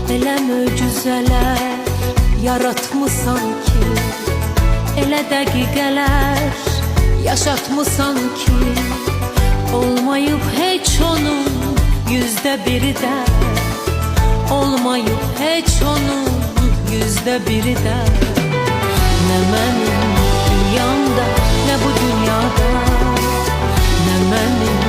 Elə möcüzələr yaratmısan ki, elə dəqiqələr yaşatmısan ki, olmayıb heç onun yüzdə biri də, olmayıb heç onun yüzdə biri də. Nə mənim dünyamda, nə bu dünyada, nə mənim